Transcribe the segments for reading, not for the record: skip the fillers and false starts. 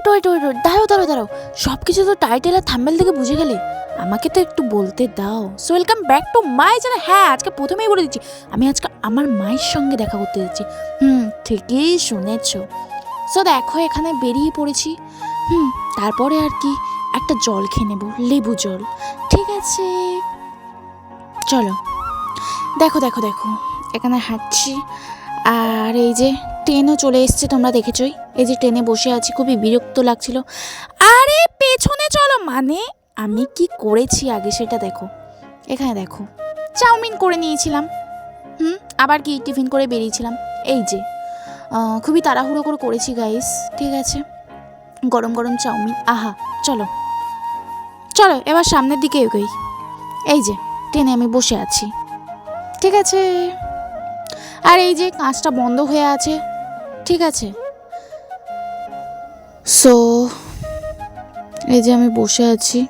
Wait wait wait wait, দাঁড়াও দাঁড়াও দাঁড়াও, সব কিছু তো টাইটেল আর থাম্বনেল থেকে বুঝে গেলে, আমাকে তো একটু বলতে দাও। So welcome back to my channel. হ্যাঁ, আজকে প্রথমেই বলে দিচ্ছি, আমি আজকে আমার মায়ের সঙ্গে দেখা করতে যাচ্ছি। ঠিকই শুনেছ। সো দেখো, এখানে বেরিয়ে পড়েছি। তারপরে আর কি, একটা জল খেয়ে নেবো, লেবু জল। ঠিক আছে, চলো। দেখো দেখো দেখো, এখানে হাঁটছি, আর এই যে ট্রেনও চলে এসছে, তোমরা দেখেছই। এই যে ট্রেনে বসে আছি, খুবই বিরক্ত লাগছিল। আরে পেছনে চলো, মানে আমি কি করেছি আগে সেটা দেখো। এখানে দেখো, চাউমিন করে নিয়েছিলাম। আবার কি টিফিন করে বেরিয়েছিলাম। এই যে খুবই তাড়াহুড়ো করে করেছি গাইস। ঠিক আছে, গরম গরম চাউমিন, আহা। চলো চলো, এবার সামনের দিকে এগোই। এই যে ট্রেনে আমি বসে আছি, ঠিক আছে। আর এই যে কাঁচটা বন্ধ হয়ে আছে, ঠিক আছে। সো এই যে আমি বসে আছি,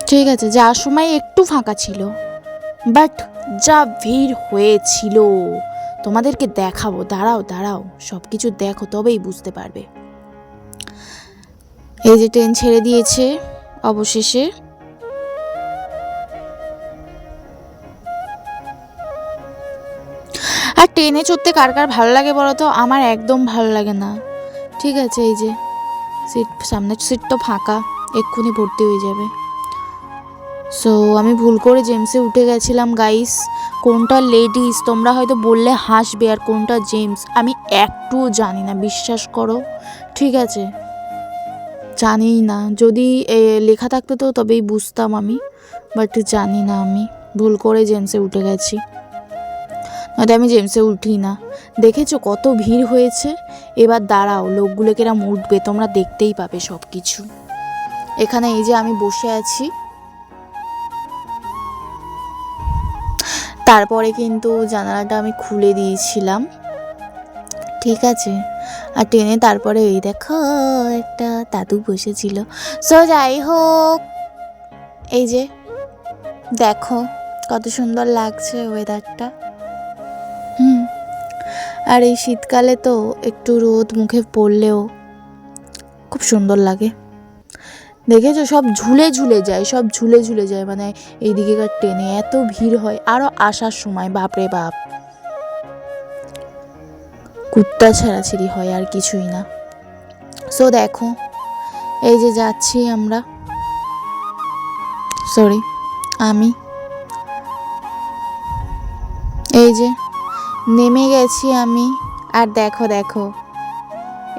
ঠিক আছে। যাওয়ার সময় একটু ফাঁকা ছিল, বাট যা ভিড় হয়েছিল তোমাদেরকে দেখাবো। দাঁড়াও দাঁড়াও, সব কিছু দেখো, তবেই বুঝতে পারবে। এই যে ট্রেন ছেড়ে দিয়েছে অবশেষে। আর ট্রেনে চড়তে কার কার ভালো লাগে বলো তো? আমার একদম ভালো লাগে না। ঠিক আছে, এই যে সিট, সামনের সিট তো ফাঁকা, এক্ষুনি ভর্তি হয়ে যাবে। সো আমি ভুল করে জেমসে উঠে গেছিলাম গাইস। কোনটা লেডিস তোমরা হয়তো বললে হাসবে, আর কোনটা জেমস আমি একটুও জানি না, বিশ্বাস করো। ঠিক আছে, জানি না। যদি লেখা থাকতো তো তবেই বুঝতাম আমি, বাট জানি না। আমি ভুল করে জেমসে উঠে গেছি, নয়তো আমি জেমসে উঠি না। দেখেছো কত ভিড় হয়েছে? এবার দাঁড়াও, লোকগুলোকে এরম উঠবে, তোমরা দেখতেই পাবে সব কিছু। এখানে এই যে আমি বসে আছি, তারপরে কিন্তু জানালাটা আমি খুলে দিয়েছিলাম, ঠিক আছে। আর ট্রেনে তারপরে ওই দেখো একটা দাদু বসেছিল। সো যাই হোক, এই যে দেখো কত সুন্দর লাগছে ওয়েদারটা। আর এই শীতকালে তো একটু রোদ মুখে পড়লেও খুব সুন্দর লাগে। দেখেছো, সব ঝুলে ঝুলে যায়, সব ঝুলে ঝুলে যায়। মানে এইদিকেকার ট্রেনে এত ভিড় হয়, আরও আসার সময় বাপরে বাপ, কুত্তা ছেঁড়াছিড়ি হয়, আর কিছুই না। সো দেখো, এই যে যাচ্ছি আমরা, সরি আমি, এই যে নেমে গেছি আমি। আর দেখো দেখো,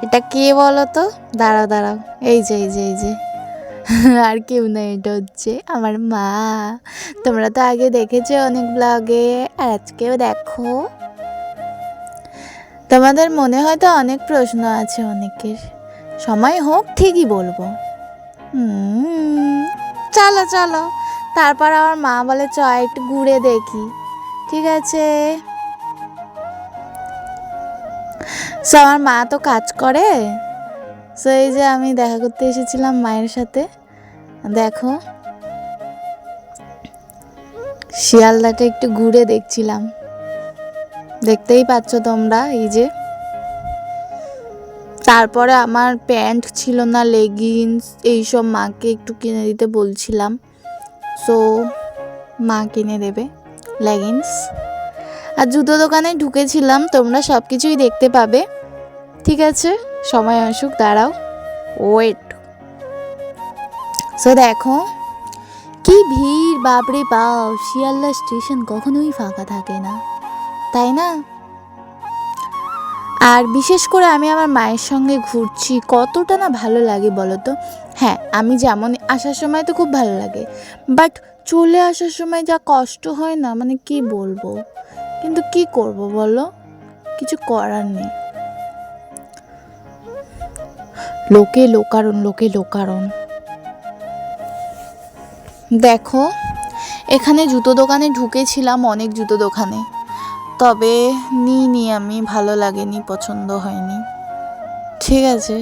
এটা কে বলো তো? দাঁড়াও দাঁড়াও, এই যে এই যে এই যে আর কেউ না, এটা হচ্ছে আমার মা। তোমরা তো আগে দেখেছো অনেক ব্লগে, আর আজকেও দেখো। তোমাদের মনে হয়তো অনেক প্রশ্ন আছে অনেকের, সময় হোক ঠিকই বলবো। চলো চলো, তারপর আমার মা বলে চ একটু ঘুরে দেখি, ঠিক আছে। সো আমার মা তো কাজ করে। সো এই যে আমি দেখা করতে এসেছিলাম মায়ের সাথে। দেখো শিয়ালদাটা একটু ঘুরে দেখছিলাম, দেখতেই পাচ্ছ তোমরা। এই যে তারপরে আমার প্যান্ট ছিল না, লেগিংস এইসব মাকে একটু কিনে দিতে বলছিলাম। সো মা কিনে দেবে লেগিংস। আর জুতো দোকানে ঢুকেছিলাম, তোমরা সব কিছুই দেখতে পাবে, ঠিক আছে। সময় আসুক, দাঁড়াও, ওয়েট। সো দেখো কি ভিড়, বাপরে বাপ। শিয়ালদা স্টেশন কখনোই ফাঁকা থাকে না, তাই না? আর বিশেষ করে আমি আমার মায়ের সঙ্গে ঘুরছি, কতটা না ভালো লাগে বলো তো। হ্যাঁ, আমি যেমন আসার সময় তো খুব ভালো লাগে, বাট চলে আসার সময় যা কষ্ট হয় না, মানে কি বলবো। কিন্তু কি করব বলো, কিছু করার নেই। লোকে লোকারণ, লোকে লোকারণ। দেখো এখানে জুতো দোকানে ঢুকেছিলাম, অনেক জুতো দোকানে, তবে নিইনি আমি, ভালো লাগেনি, পছন্দ হয়নি, ঠিক আছে।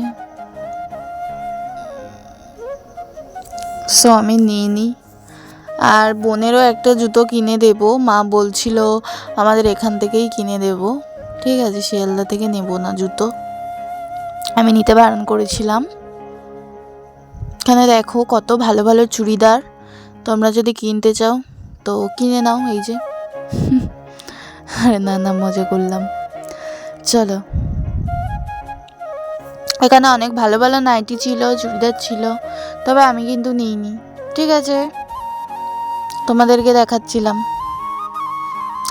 সো আমি নিইনি। আর বোনেরও একটা জুতো কিনে দেব, মা বলছিল আমাদের এখান থেকেই কিনে দেব, ঠিক আছে, শিয়ালদা থেকে নেব না জুতো। আমি নিতে বারণ করেছিলাম। এখানে দেখো কত ভালো ভালো চুড়িদার, তোমরা যদি কিনতে চাও তো কিনে নাও। এই যে আরে না না, মজা করলাম। চলো, এখানে অনেক ভালো ভালো নাইটি ছিল, চুড়িদার ছিল, তবে আমি কিন্তু নিইনি। ঠিক আছে, তোমাদেরকে দেখাচ্ছিলাম।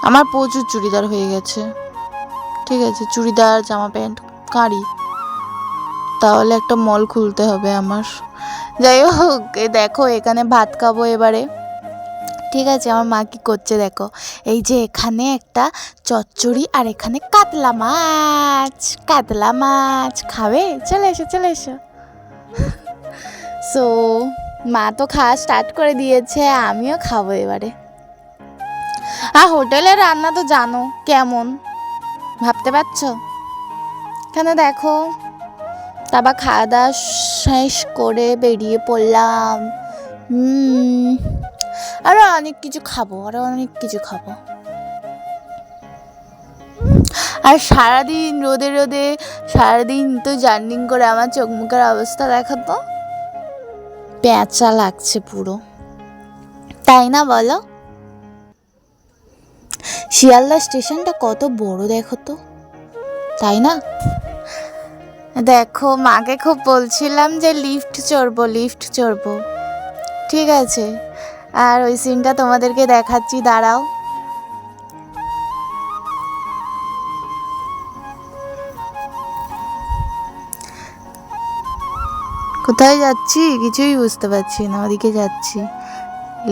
আমার প্রচুর চুড়িদার হয়ে গেছে। ঠিক আছে, চুড়িদার, জামা প্যান্ট, কাঁড়ি, তাহলে একটা মল খুলতে হবে আমার। যাই হোক, দেখো এখানে ভাত খাবো এবারে। ঠিক আছে, আমার মা কি করছে দেখো। এই যে এখানে একটা চচ্চড়ি আর এখানে কাতলা মাছ। কাতলা মাছ খাবে? চলে এসো চলে এসো। সো মা তো খাওয়া স্টার্ট করে দিয়েছে, আমিও খাবো এবারে। আর হোটেলের রান্না তো জানো কেমন, ভাবতে পারছো। এখানে দেখো, তারপর খাওয়া দাওয়া শেষ করে বেরিয়ে পড়লাম। আরো অনেক কিছু খাবো, আর সারাদিন রোদে রোদে, সারাদিন তো জার্নিং করে আমার চোখ মুখের অবস্থা দেখাতো, পেঁচা লাগছে পুরো, তাই না বলো? শিয়ালদা স্টেশনটা কত বড় দেখো তো, তাই না? দেখো, মাকে খুব বলছিলাম যে লিফট চড়বো। ঠিক আছে, আর ওই সিনটা তোমাদেরকে দেখাচ্ছি, দাঁড়াও। কোথায় যাচ্ছি কিছুই বুঝতে পারছি না, ওদিকে যাচ্ছি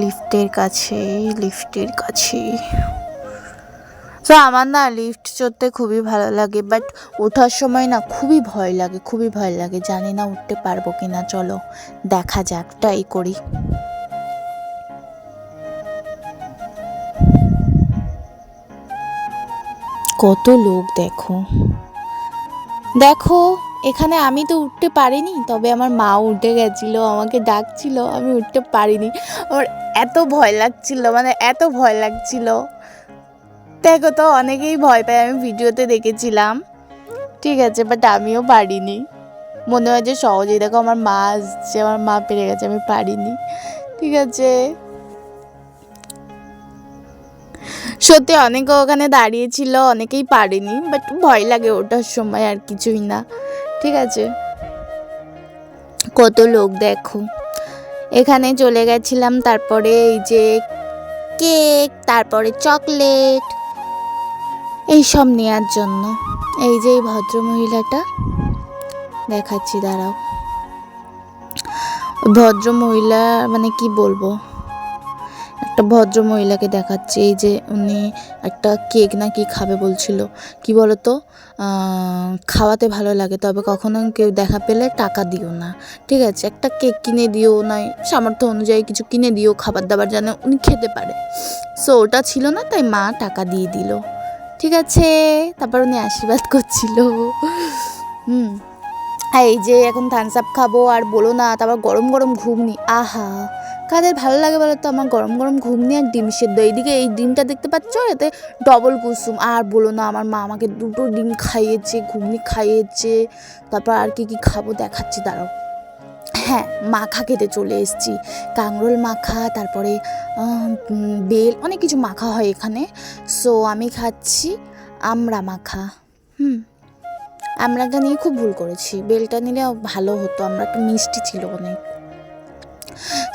লিফটের কাছে। তো আমার না লিফট চড়তে খুবই ভালো লাগে, বাট ওঠার সময় না খুবই ভয় লাগে, জানি না উঠতে পারবো কিনা। চলো দেখা যাক, ট্রাই করি। কত লোক দেখো। এখানে আমি তো উঠতে পারিনি, তবে আমার মা উঠে গেছিলো, আমাকে ডাকছিল, আমি উঠতে পারিনি। আমার এত ভয় লাগছিল। দেখো তো, অনেকেই ভয় পায়, আমি ভিডিওতে দেখেছিলাম। ঠিক আছে, বাট আমিও পারিনি। মনে হয় যে সহজেই, দেখো আমার মা আসছে, আমার মা পেরে গেছে, আমি পারিনি। ঠিক আছে, সত্যি অনেকে ওখানে দাঁড়িয়েছিল, অনেকেই পারেনি, বাট ভয় লাগে ওঠার সময়, আর কিছুই না। ঠিক আছে, কত লোক দেখো। এখানে চলে গেছিলাম, তারপরে এই যে কেক, তারপরে চকলেট, এইসব নেওয়ার জন্য। এই যে এই ভদ্রমহিলাটা দেখাচ্ছি, দাঁড়াও। ভদ্রমহিলা মানে কি বলবো, একটা ভদ্র মহিলাকে দেখাচ্ছি। এই যে উনি একটা কেক না কি খাবে বলছিল, কি বলতো, খাওয়াতে ভালো লাগে, তবে কখনো কেউ দেখা পেলে টাকা দিও না। ঠিক আছে, একটা কেক কিনে দিও, নয় সামর্থ্য অনুযায়ী কিছু কিনে দিও, খাবার দাবার যেন উনি খেতে পারে। সো ওটা ছিল না, তাই মা টাকা দিয়ে দিল। ঠিক আছে, তারপর উনি আশীর্বাদ করছিল। হ্যাঁ, এই যে এখন থামস আপ খাবো, আর বলো না, তারপর গরম গরম ঘুগনি, আহা কাদের ভালো লাগে বলো তো। আমার গরম গরম ঘুগনি আর ডিম সেদ্ধ, এইদিকে এই ডিমটা দেখতে পাচ্ছ, এতে ডবল কুসুম। আর বলো না, আমার মা আমাকে 2টো ডিম খাইয়েছে, ঘুগনি খাইয়েছে, তারপর আর কি কি খাবো দেখাচ্ছি, দাঁড়াও। হ্যাঁ, মাখা খেতে চলে এসেছি, কাঁকরোল মাখা, তারপরে বেল, অনেক কিছু মাখা হয় এখানে। সো আমি খাচ্ছি আমড়া মাখা। আমড়াটা নিয়ে খুব ভুল করেছি, বেলটা নিলে ভালো হতো, আমড়াটা মিষ্টি ছিল অনেক।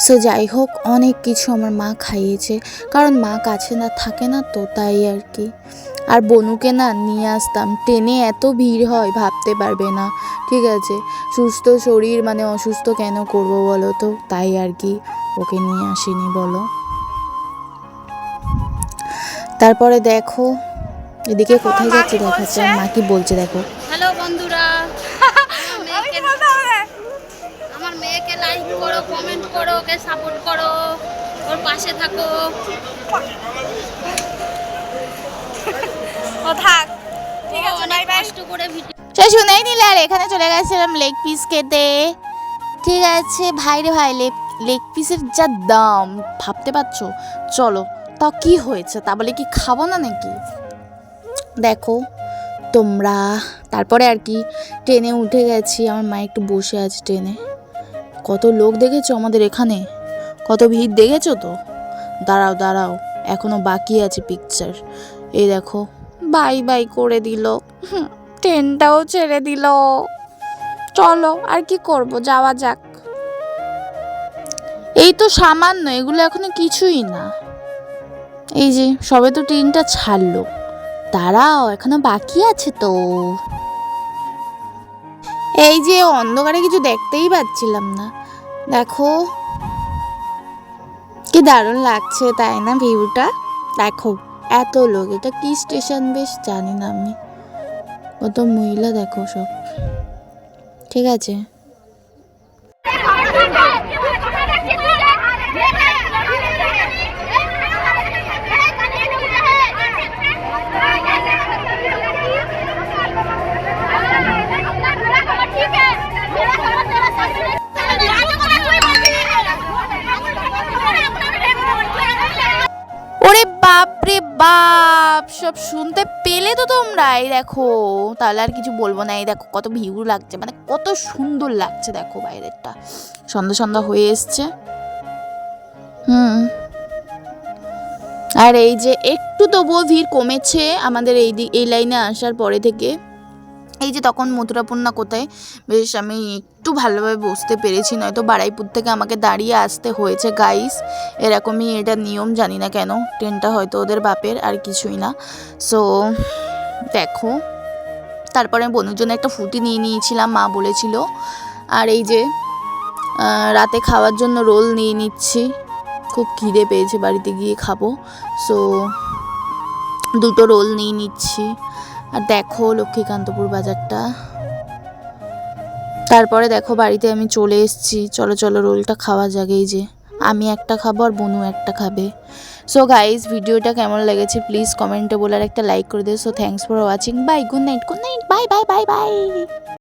সো যাই হোক, অনেক কিছু আমার মা খাইয়েছে, কারণ মা কাছে না থাকে না তো, তাই আর কি। আর বনুকে না নিয়ে আসতাম, ট্রেনে এত ভিড় হয় ভাবতে পারবে না। ঠিক আছে, সুস্থ শরীর মানে অসুস্থ কেন করব বলো তো, তাই আর কি ওকে নিয়ে আসিনি বলো। তারপরে দেখো এদিকে কোথায় যাচ্ছে দেখাচ্ছে, মা কি বলছে দেখো। হ্যালো বন্ধুরা, আমার মেয়েকে লাইক করো, কমেন্ট করো, ওকে সাপোর্ট করো, ওর পাশে থাকো। ও থাক, ঠিক আছে, বাই বাই। কষ্ট করে ভিডিও সে শুনেই নিলে। আর এখানে চলে গেছিলাম লেগ পিস খেতে। ঠিক আছে ভাই রে ভাই, লেগ পিসের যা দাম ভাবতে পারছো। চলো, তা কি হয়েছে, তা বলে কি খাবো না নাকি? দেখো তোমরা। তারপরে আর কি ট্রেনে উঠে গেছি, আমার মা একটু বসে আছে ট্রেনে। কত লোক দেখেছো আমাদের এখানে, কত ভিড় দেখেছো তো। দাঁড়াও দাঁড়াও, এখনো বাকি আছে পিকচার। এই দেখো বাই বাই করে দিল, ট্রেনটাও ছেড়ে দিল। চলো আর কি করব, যাওয়া যাক। এই তো সামান্য, এগুলো এখনো কিছুই না। এই যে সবে তো ট্রেনটা ছাড়লো, দাঁড়াও এখনো বাকি আছে তো। এই যে অন্ধকারে কিছু দেখতেই পাচ্ছিলাম না, দেখো কি দারুণ লাগছে তাই না ভিউটা। দেখো এত লোক, এটা কি স্টেশন বেশ জানি না আমি। কত মহিলা দেখো সব, ঠিক আছে। ওরে বাপ রে বাপ, সব শুনতে পেলে তো তোমরা। এই দেখো, তাহলে আর কিছু বলবো না। এই দেখো কত ভিউ লাগছে, মানে কত সুন্দর লাগছে। দেখো বাইরেরটা সন্ধ্যা সন্ধ্যা হয়ে এসছে। আর এই যে একটু তবুও ভিড় কমেছে আমাদের এই লাইনে আসার পরে থেকে। এই যে তখন মথুরাপূর্ণা কোথায়, বেশ আমি একটু ভালোভাবে বসতে পেরেছি, নয়তো বারাইপুর থেকে আমাকে দাঁড়িয়ে আসতে হয়েছে গাইস। এরকমই এটা নিয়ম, জানি না কেন। ট্রেনটা হয়তো ওদের বাপের, আর কিছুই না। সো দেখো, তারপরে বনুর জন্য একটা ফুটি নিয়ে নিয়েছিলাম, মা বলেছিল। আর এই যে রাতে খাওয়ার জন্য রোল নিয়ে নিচ্ছি, খুব খিদে পেয়েছে, বাড়িতে গিয়ে খাবো। সো 2টো রোল নিয়ে নিচ্ছি। আর দেখো লক্ষ্মীকান্তপুর বাজারটা। তারপরে দেখো বাড়িতে আমি চলে এসেছি। চলো চলো রোলটা খাওয়া যাক। এই যে আমি একটা খাবো আর বনু একটা খাবে। সো গাইজ, ভিডিওটা কেমন লেগেছে প্লিজ কমেন্টে বলার একটা লাইক করে দিও। So thanks for watching, bye, good night, bye bye bye by.